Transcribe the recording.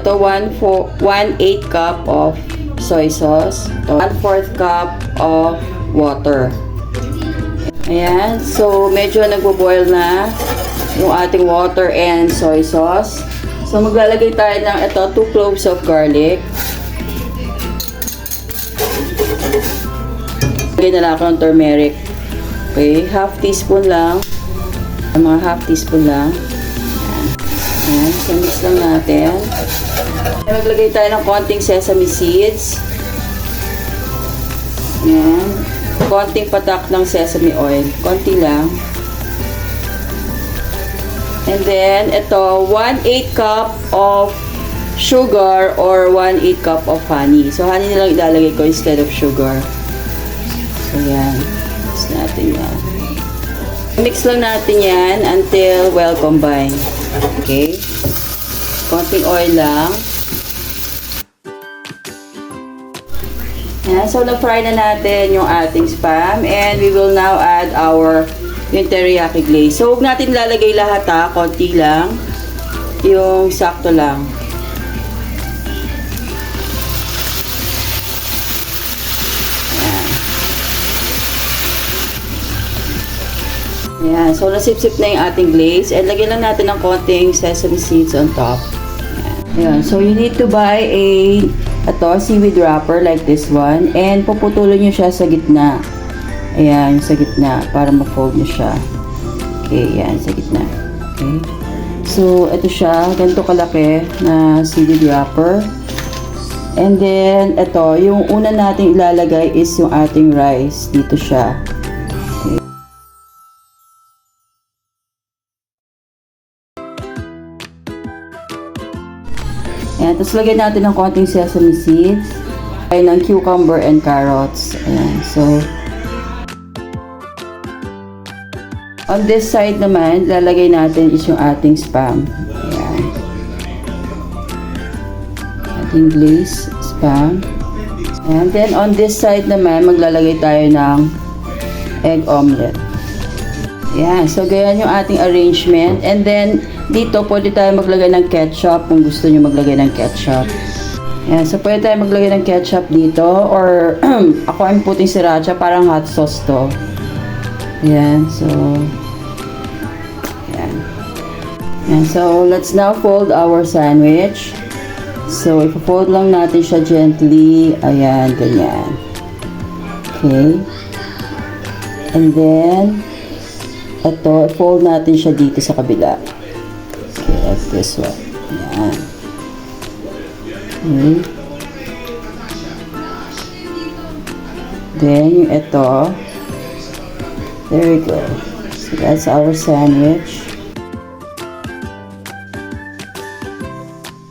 Ito, 1/8 cup of soy sauce. Ito, 1/4 cup of water. Ayan. So, medyo nagbo-boil na yung ating water and soy sauce. So, maglalagay tayo ng ito, 2 cloves of garlic. Lagay na lang ako ng turmeric. Okay, half teaspoon lang. Mga half teaspoon lang. Ayan, so mix lang natin. Maglagay tayo ng konting sesame seeds. Ayan. Konting patak ng sesame oil. Konti lang. And then, ito, 1/8 cup of sugar or 1/8 cup of honey. So, honey na lang ilalagay ko instead of sugar. So, yan. Mix natin yan. Mix lang natin yan until well combined. Okay? Konting oil lang. Yan. So, na-fry na natin yung ating spam. And we will now add yung teriyaki glaze. So, huwag natin lalagay lahat ha. Konti lang. Yung sakto lang. Ayan. So, nasip-sip na yung ating glaze. And lagyan lang natin ng konting sesame seeds on top. Ayan. So, you need to buy ito, seaweed wrapper like this one. And puputulin nyo siya sa gitna. Ayan, sa gitna. Para ma-fold nyo siya. Okay, ayan, sa gitna. Okay. So, ito siya. Ganito kalaki na seaweed wrapper. And then, ito, yung una nating ilalagay is yung ating rice. Dito siya. Ayan, tapos lagyan natin ng konting sesame seeds. Ayan, ng cucumber and carrots. Ayan, so, on this side naman, lalagay natin is yung ating spam. Ayan. Ating glaze, spam. And then, on this side naman, maglalagay tayo ng egg omelette. Ayan, so ganyan yung ating arrangement. And then, dito, pwede tayo maglagay ng ketchup kung gusto nyo maglagay ng ketchup. Ayan, so pwede tayo maglagay ng ketchup dito. Or, ako ang puting sriracha, parang hot sauce to. Ayan, so, ayan. Ayan, so, let's now fold our sandwich. So, ipo-fold lang natin siya gently. Ayan, ganyan. Okay. And then, ito, fold natin siya dito sa kabila. Okay, like this one. Ayan. Okay. Then, yung ito. There we go. So, that's our sandwich.